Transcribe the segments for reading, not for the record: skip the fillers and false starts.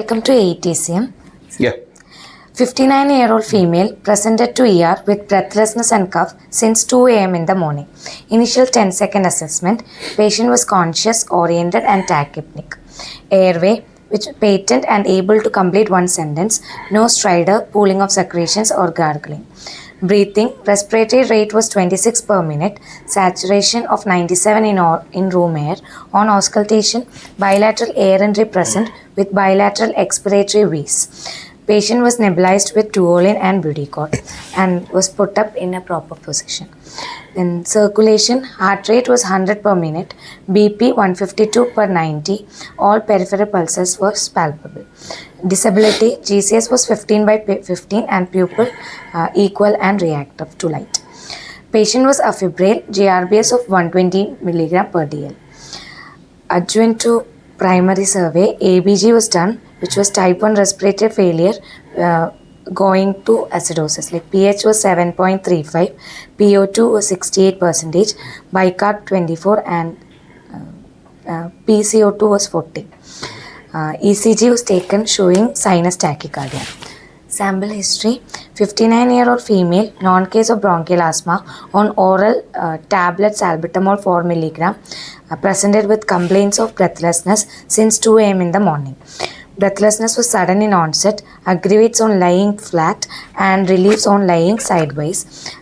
Welcome to ATCM. Yeah. 59-year-old female presented to ER with breathlessness and cough since 2 a.m. in the morning. Initial 10-second assessment. Patient was conscious, oriented and tachypnic. Airway, which patent and able to complete one sentence. No stridor, pooling of secretions or gargling. Breathing, respiratory rate was 26 per minute, saturation of 97 in room air. On auscultation, bilateral air entry present with bilateral expiratory wheeze. Patient was nebulized with duolin and budicort and was put up in a proper position. Then circulation, heart rate was 100 per minute, BP 152 per 90, all peripheral pulses were palpable. Disability, GCS was 15 by 15 and pupil equal and reactive to light. Patient was afebrile, GRBS of 120 mg per dl. Adjuvant to primary survey, ABG was done, which was type 1 respiratory failure going to acidosis. Like pH was 7.35, PO2 was 68%, bicarb 24 and PCO2 was 40. ECG was taken showing sinus tachycardia. Sample history, 59-year-old female, non-case of bronchial asthma on oral tablets salbutamol 4 mg, presented with complaints of breathlessness since 2 a.m. in the morning. Breathlessness was sudden in onset, aggravates on lying flat and relieves on lying sideways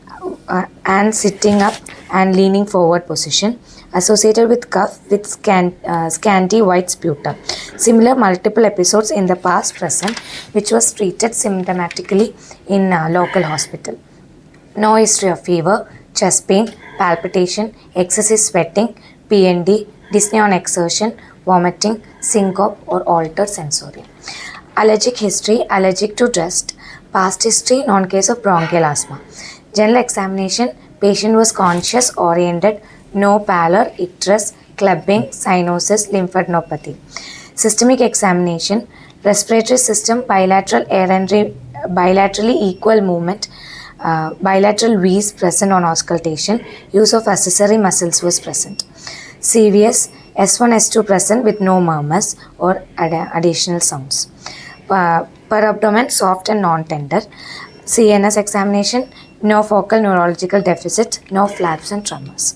and sitting up and leaning forward position, associated with cough with scanty white sputum. Similar multiple episodes in the past present, which was treated symptomatically in local hospital. No history of fever, chest pain, palpitation, excessive sweating, PND, dyspnea on exertion, vomiting, syncope or altered sensorium. Allergic history, allergic to dust. Past history, non-case of bronchial asthma. General examination, patient was conscious, oriented, no pallor, icterus, clubbing, cyanosis, lymphadenopathy. Systemic examination, respiratory system, bilateral air entry, bilaterally equal movement, bilateral wheeze present on auscultation, use of accessory muscles was present. CVS, S1, S2 present with no murmurs or additional sounds. Per abdomen, soft and non-tender. CNS examination, no focal neurological deficit, no flaps and tremors.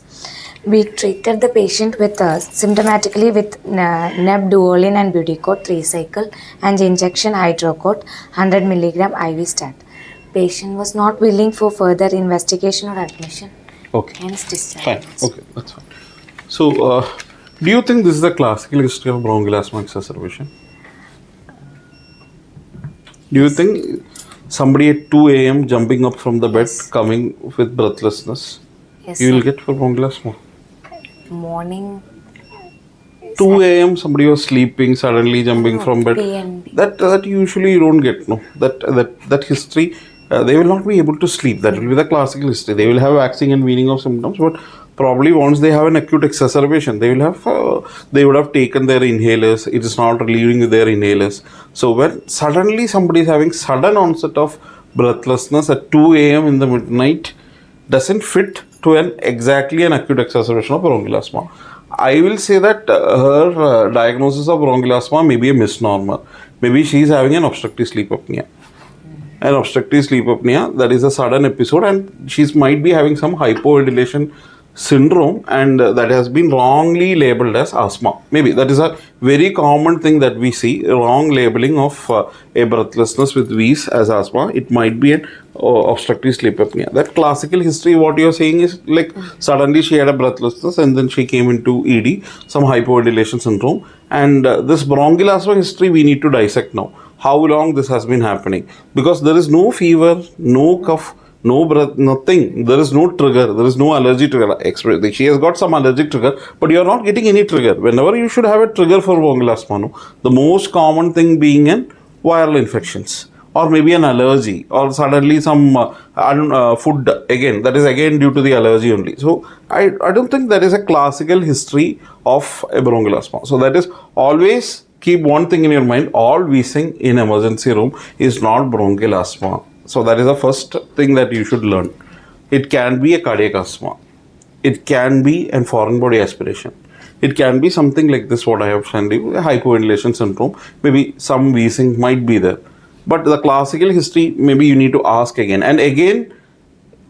We treated the patient with symptomatically with neb duolin and budicort 3 cycle and injection hydrocort 100 mg IV stat. Patient was not willing for further investigation or admission. Okay. Hence discharge. Fine. Okay, that's fine. So, do you think this is the classical history of bronchial asthma exacerbation? Do you think somebody at 2 a.m. jumping up from the bed, coming with breathlessness, Yes, you will sir. get for bronchial asthma? Morning 2 a.m. somebody was sleeping, suddenly jumping from bed. PND. That usually you don't get. No, that history, they will not be able to sleep. That will be the classical history. They will have waxing and waning of symptoms, but probably once they have an acute exacerbation, they would have taken their inhalers. It is not relieving with their inhalers. So when suddenly somebody is having sudden onset of breathlessness at 2 a.m. in the midnight, doesn't fit to exactly an acute exacerbation of bronchial asthma. I will say that her diagnosis of bronchial asthma may be a misnomer. Maybe she is having an obstructive sleep apnea. An obstructive sleep apnea, that is a sudden episode, and she might be having some hypoventilation syndrome, and that has been wrongly labeled as asthma. Maybe that is a very common thing that we see, wrong labeling of a breathlessness with wheeze as asthma. It might be an obstructive sleep apnea. That classical history, what you are saying is like suddenly she had a breathlessness and then she came into ED, some hypoventilation syndrome, and this bronchial asthma history we need to dissect now. How long this has been happening? Because there is no fever, no cough, no breath, nothing. There is no trigger. There is no allergy trigger. She has got some allergic trigger, but you are not getting any trigger. Whenever you should have a trigger for bronchial asthma, no? The most common thing being in viral infections, or maybe an allergy, or suddenly some food again. That is again due to the allergy only. So I don't think that is a classical history of a bronchial asthma. So that is always keep one thing in your mind: all wheezing in emergency room is not bronchial asthma. So that is the first thing that you should learn. It can be a cardiac asthma. It can be a foreign body aspiration. It can be something like this, what I have sent you, hypoventilation syndrome. Maybe some wheezing might be there. But the classical history, maybe you need to ask again. And again,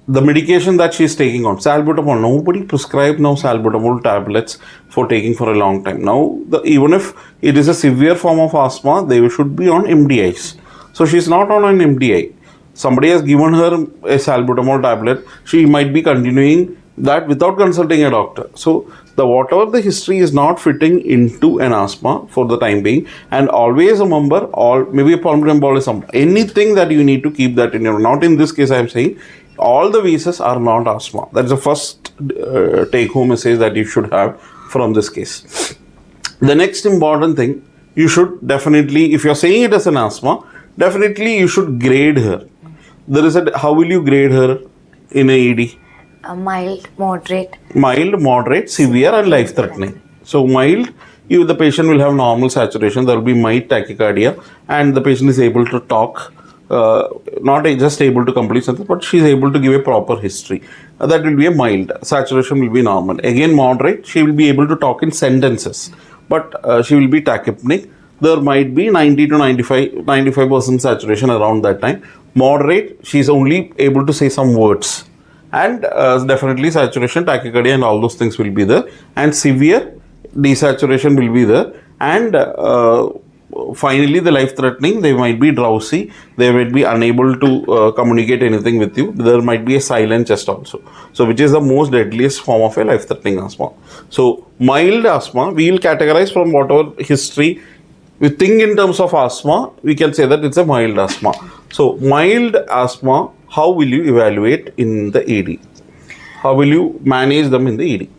the medication that she is taking on, salbutamol, nobody prescribed now salbutamol tablets for taking for a long time. Now, even if it is a severe form of asthma, they should be on MDIs. So she is not on an MDI. Somebody has given her a salbutamol tablet, she might be continuing that without consulting a doctor. So whatever the history is not fitting into an asthma for the time being. And always remember, maybe a pulmonary embolism, anything that you need to keep that in your, not in this case I am saying, all the wheezes are not asthma. That's the first take home message that you should have from this case. The next important thing, you should definitely, if you're saying it as an asthma, definitely you should grade her. How will you grade her in a ED? Mild, moderate. Mild, moderate, severe and life-threatening. So mild, the patient will have normal saturation, there will be mild tachycardia and the patient is able to talk, not just able to complete sentence, but she is able to give a proper history. That will be a mild. Saturation will be normal. Again, moderate, she will be able to talk in sentences, but she will be tachypneic. There might be 90 to 95% saturation around that time. Moderate, she is only able to say some words. And definitely saturation, tachycardia and all those things will be there. And severe, desaturation will be there. And finally, the life-threatening, they might be drowsy, they might be unable to communicate anything with you. There might be a silent chest also. So, which is the most deadliest form of a life-threatening asthma. So, mild asthma, we will categorize from whatever history. We think in terms of asthma, we can say that it's a mild asthma. So, mild asthma, how will you evaluate in the ED? How will you manage them in the ED?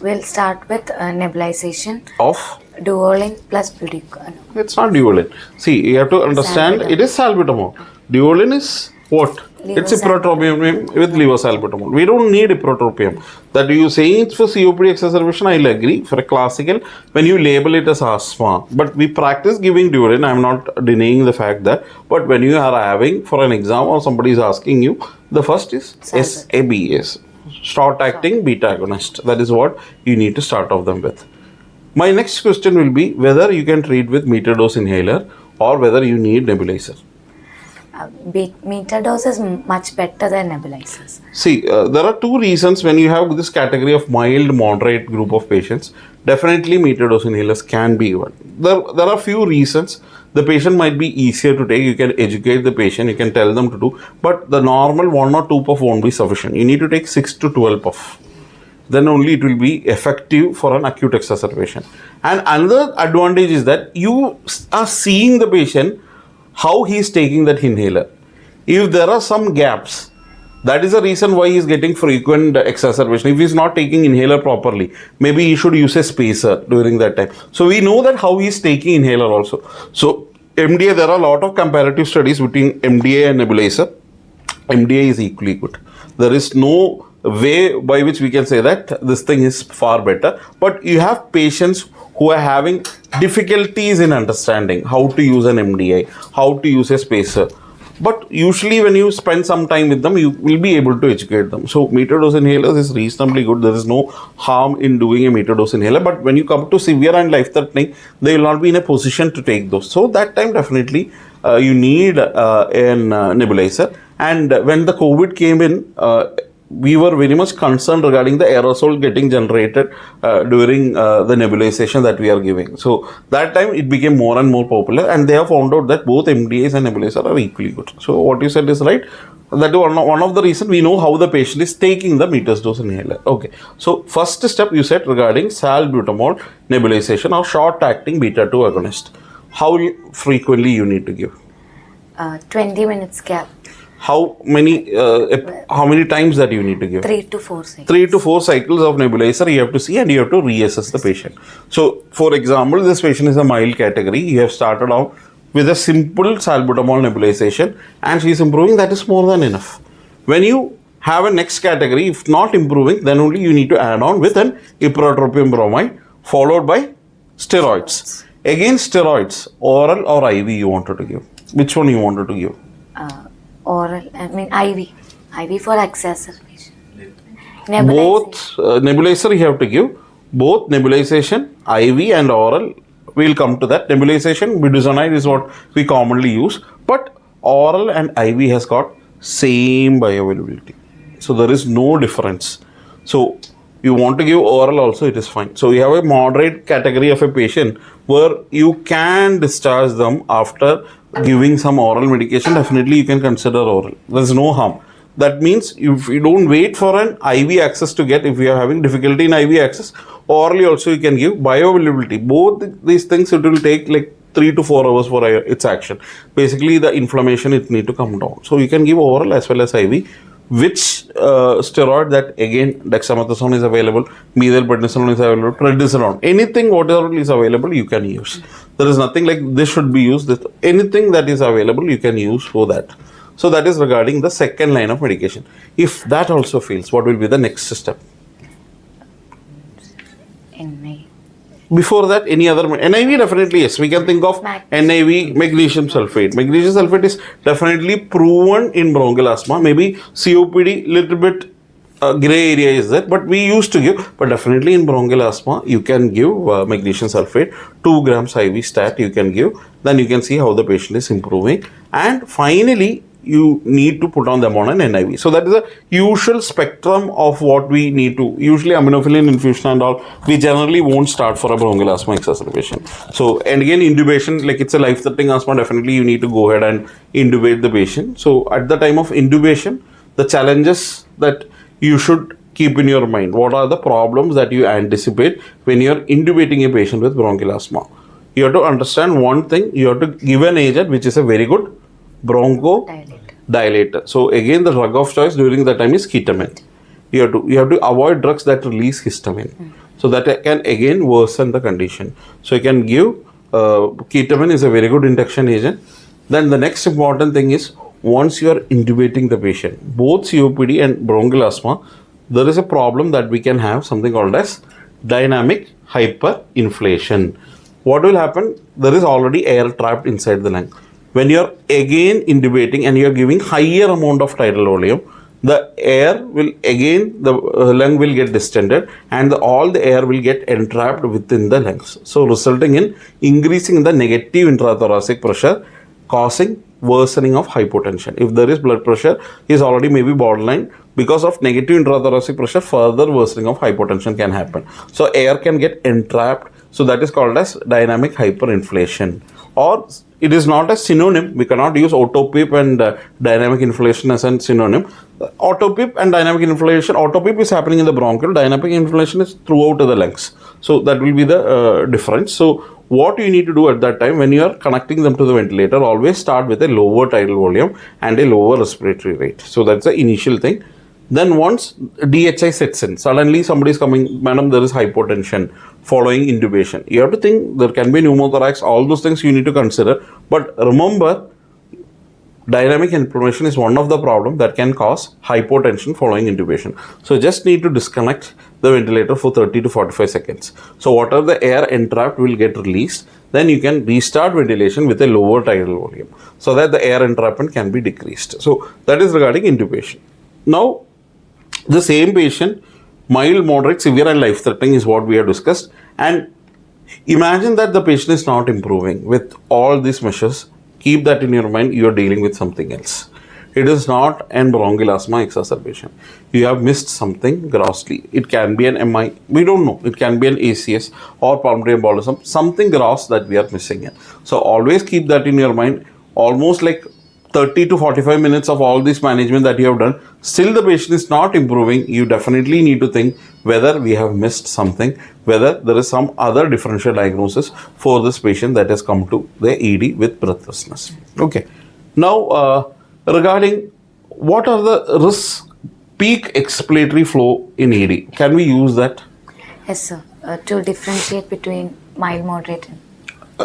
We'll start with nebulization Of? Duolin plus Budico. It's not Duolin. See, you have to understand, Salbutamol. it is salbutamol. Duolin is what? It's ipratropium with levosalbutamol. We don't need ipratropium. That you saying it's for COPD exacerbation, I'll agree. For a classical, when you label it as asthma, but we practice giving Duolin, I'm not denying the fact that, but when you are having for an exam or somebody is asking you, the first is SABS, short acting beta agonist. That is what you need to start off them with. My next question will be whether you can treat with meter dose inhaler or whether you need nebulizer. Meter dose is much better than nebulizers. See, there are two reasons when you have this category of mild, moderate group of patients. Definitely meter dose inhalers can be given. There are few reasons. The patient might be easier to take. You can educate the patient. You can tell them to do. But the normal 1 or 2 puff won't be sufficient. You need to take 6 to 12 puff. Then only it will be effective for an acute exacerbation. And another advantage is that you are seeing the patient how he is taking that inhaler. If there are some gaps, that is the reason why he is getting frequent exacerbation. If he is not taking inhaler properly, maybe he should use a spacer during that time. So we know that how he is taking inhaler also. So MDA, there are a lot of comparative studies between MDA and nebulizer. MDA is equally good. There is no way by which we can say that this thing is far better. But you have patients who are having difficulties in understanding how to use an MDI, how to use a spacer. But usually when you spend some time with them, you will be able to educate them. So meter dose inhalers is reasonably good. There is no harm in doing a meter dose inhaler. But when you come to severe and life-threatening, they will not be in a position to take those. So that time definitely you need a nebulizer. And when the COVID came in, we were very much concerned regarding the aerosol getting generated during the nebulization that we are giving. So that time it became more and more popular, and they have found out that both MDAs and nebulizer are equally good. So what you said is right. That is one of the reasons we know how the patient is taking the meters dose inhaler. Okay. So first step you said regarding salbutamol nebulization or short acting beta 2 agonist. How frequently you need to give? 20 minutes gap. How many times that you need to give? 3 to 4 cycles. 3 to 4 cycles of nebulizer you have to see, and you have to reassess the patient. So, for example, this patient is a mild category. You have started out with a simple salbutamol nebulization, and she is improving. That is more than enough. When you have a next category, if not improving, then only you need to add on with an ipratropium bromide followed by steroids. Again, steroids, oral or IV you wanted to give. Which one you wanted to give? Oral, IV for exacerbation. Both nebulizer you have to give. Both nebulization, IV and oral, we'll come to that. Nebulization, budesonide is what we commonly use, but oral and IV has got same bioavailability. So there is no difference. So you want to give oral also, it is fine. So you have a moderate category of a patient where you can discharge them after giving some oral medication. Definitely you can consider oral. There's no harm. That means if you don't wait for an IV access to get, if you are having difficulty in IV access, orally also you can give bioavailability. Both these things, it will take like 3 to 4 hours for its action. Basically the inflammation, it need to come down. So you can give oral as well as IV. Which steroid, that again dexamethasone is available, methylprednisolone is available, prednisolone, anything whatever is available you can use. There is nothing like this should be used. Anything that is available you can use for that. So that is regarding the second line of medication. If that also fails, what will be the next step? NI. Before that, any other NIV, definitely yes. We can think of NIV, magnesium sulfate. Magnesium sulfate is definitely proven in bronchial asthma. Maybe COPD, little bit gray area is there, but we used to give. But definitely in bronchial asthma, you can give magnesium sulfate, 2 grams IV stat you can give. Then you can see how the patient is improving. And finally, you need to put on them on an NIV. So that is the usual spectrum of what we need to. Usually aminophylline infusion and all, we generally won't start for a bronchial asthma exacerbation. So, and again, intubation, like it's a life-threatening asthma, definitely you need to go ahead and intubate the patient. So at the time of intubation, the challenges that you should keep in your mind, what are the problems that you anticipate when you're intubating a patient with bronchial asthma? You have to understand one thing, you have to give an agent which is a very good bronchodilator. So again, the drug of choice during that time is ketamine. You have to avoid drugs that release histamine. So that can again worsen the condition. So you can give ketamine is a very good induction agent. Then the next important thing is, once you are intubating the patient, both COPD and bronchial asthma, there is a problem that we can have something called as dynamic hyperinflation. What will happen? There is already air trapped inside the lung. When you are again intubating and you are giving higher amount of tidal volume, the air will again, the lung will get distended and all the air will get entrapped within the lungs. So resulting in increasing the negative intrathoracic pressure, causing worsening of hypotension. If there is blood pressure is already maybe borderline, because of negative intrathoracic pressure, further worsening of hypotension can happen. So air can get entrapped. So that is called as dynamic hyperinflation. Or it is not a synonym. We cannot use autopip and dynamic inflation as a synonym. Autopip and dynamic inflation, autopip is happening in the bronchial, dynamic inflation is throughout the lungs. So that will be the difference. So what you need to do at that time when you are connecting them to the ventilator, always start with a lower tidal volume and a lower respiratory rate. So that's the initial thing. Then once DHI sets in, suddenly somebody is coming, madam, there is hypotension following intubation. You have to think there can be pneumothorax, all those things you need to consider. But remember, dynamic inflammation is one of the problems that can cause hypotension following intubation. So just need to disconnect the ventilator for 30 to 45 seconds. So whatever the air entrapped will get released. Then you can restart ventilation with a lower tidal volume so that the air entrapment can be decreased. So that is regarding intubation. Now, the same patient, mild, moderate, severe and life-threatening is what we have discussed. And imagine that the patient is not improving with all these measures. Keep that in your mind, you are dealing with something else. It is not an bronchial asthma exacerbation. You have missed something grossly. It can be an MI, we don't know. It can be an ACS or pulmonary embolism, something gross that we are missing in. So always keep that in your mind. Almost like 30 to 45 minutes of all this management that you have done, still the patient is not improving, you definitely need to think whether we have missed something, whether there is some other differential diagnosis for this patient that has come to the ED with breathlessness. Okay. Now, regarding what are the risks, peak expiratory flow in ED, can we use that? Yes, sir. To differentiate between mild, moderate and...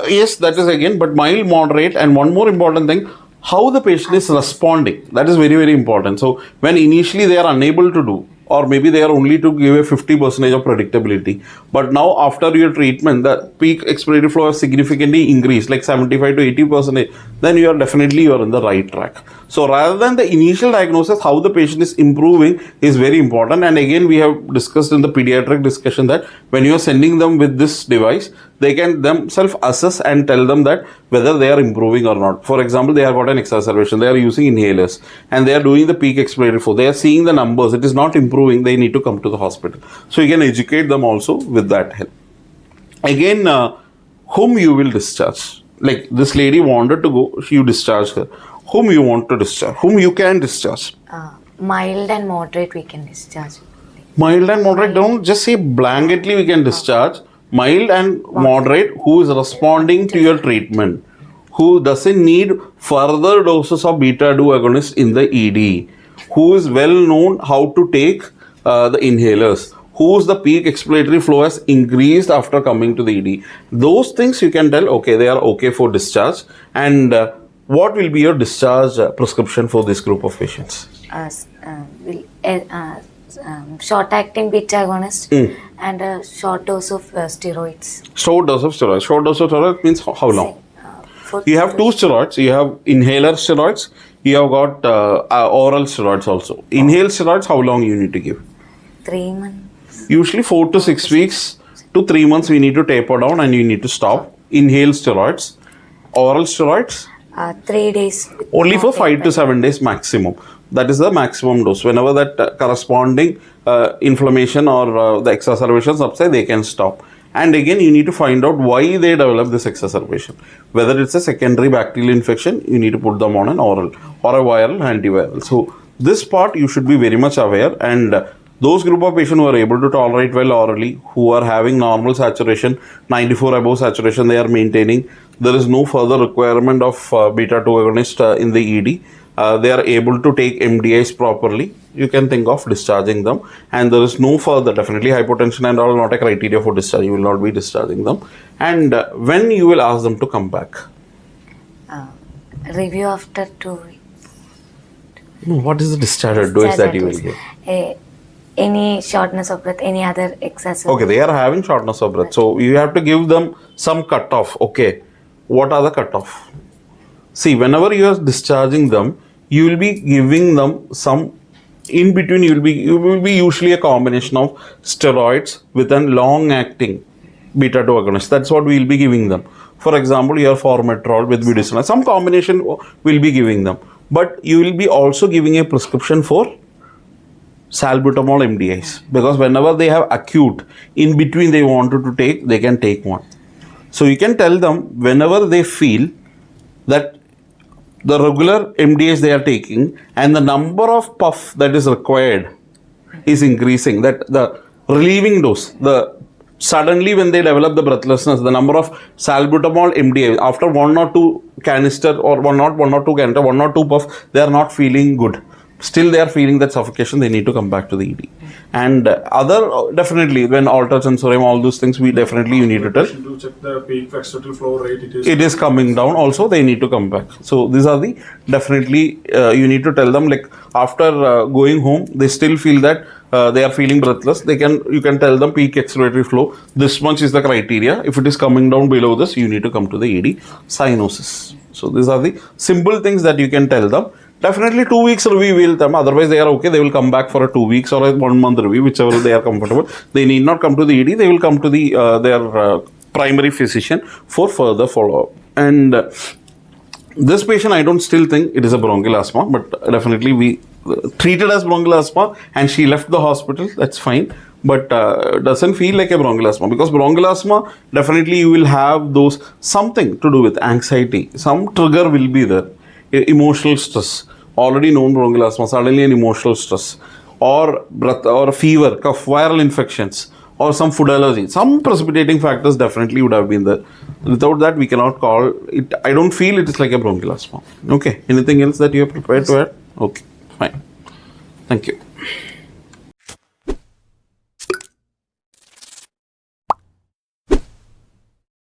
Yes, that is again, but mild, moderate, and one more important thing, how the patient is responding. That is very, very important. So when initially they are unable to do, or maybe they are only to give a 50% of predictability, but now after your treatment, the peak expiratory flow has significantly increased, like 75 to 80%, then you are definitely in the right track. So rather than the initial diagnosis, how the patient is improving is very important. And again, we have discussed in the pediatric discussion that when you are sending them with this device, they can themselves assess and tell them that whether they are improving or not. For example, they have got an exacerbation, they are using inhalers and they are doing the peak expiratory flow. They are seeing the numbers, it is not improving, they need to come to the hospital. So you can educate them also with that help. Again, whom you will discharge. Like this lady wanted to go, you discharge her. Whom you want to discharge, whom you can discharge. Mild and moderate we can discharge. Mild and moderate, don't just say blanketly we can discharge. Mild and moderate, who is responding to your treatment, who doesn't need further doses of beta-2 agonist in the ED, who is well known how to take the inhalers, whose the peak expiratory flow has increased after coming to the ED. Those things you can tell, okay, they are okay for discharge. And what will be your discharge prescription for this group of patients? Short-acting beta agonist and a short dose of steroids. Short dose of steroids. Short dose of steroids means how long? You have two steroids. You have inhaler steroids. You have got oral steroids also. Inhaled steroids, how long you need to give? 3 months. Usually 4 to 6 weeks to 3 months we need to taper down and you need to stop. Inhaled steroids. Oral steroids? 3 days. Only for 5 to 7 days maximum. That is the maximum dose. Whenever that corresponding inflammation or the exacerbation subside, they can stop. And again, you need to find out why they develop this exacerbation. Whether it's a secondary bacterial infection, you need to put them on an oral or a viral antiviral. So this part you should be very much aware. And those group of patients who are able to tolerate well orally, who are having normal saturation, 94 above saturation, they are maintaining. There is no further requirement of beta-2 agonist in the ED. They are able to take MDIs properly. You can think of discharging them. And there is no further, definitely hypotension and all not a criteria for discharge. You will not be discharging them. And when you will ask them to come back? Review after 2 weeks. No, what is the discharge dose that you will give? Any shortness of breath, any other excessive. Okay, they are having shortness of breath. So you have to give them some cutoff. Okay, what are the cutoff? See, whenever you are discharging them, you will be giving them some in between. You will be usually a combination of steroids with a long-acting beta-2 agonist. That's what we will be giving them. For example, you have formoterol with budesonide. Some combination will be giving them, but you will be also giving a prescription for salbutamol MDIs, because whenever they have acute in between they wanted to take, they can take one. So you can tell them whenever they feel that the regular MDIs they are taking and the number of puff that is required is increasing, that the relieving dose, the suddenly when they develop the breathlessness, the number of salbutamol MDI after 1 or 2 canister or 1 or 2 canister, 1 or 2 puff, they are not feeling good. Still they are feeling that suffocation, they need to come back to the ED. And other, definitely when altered sensorium, all those things, we definitely you need to tell. To check the peak expiratory flow rate, it is coming down also, they need to come back. So these are the, definitely you need to tell them, like after going home, they still feel that they are feeling breathless. You can tell them peak expiratory flow, this much is the criteria. If it is coming down below this, you need to come to the ED. Cyanosis. So these are the simple things that you can tell them. Definitely 2 weeks review will them. Otherwise they are okay. They will come back for a 2 weeks or a 1 month review, whichever they are comfortable. They need not come to the ED. They will come to the their primary physician for further follow-up. And this patient, I don't still think it is a bronchial asthma, but definitely we treated as bronchial asthma and she left the hospital. That's fine. But doesn't feel like a bronchial asthma, because bronchial asthma, definitely you will have those something to do with anxiety. Some trigger will be there. Emotional stress, already known bronchial asthma, suddenly an emotional stress, or breath or fever, cough, viral infections, or some food allergy. Some precipitating factors definitely would have been there. Without that, we cannot call it. I don't feel it is like a bronchial asthma. Okay. Anything else that you have prepared to add? Okay. Fine. Thank you.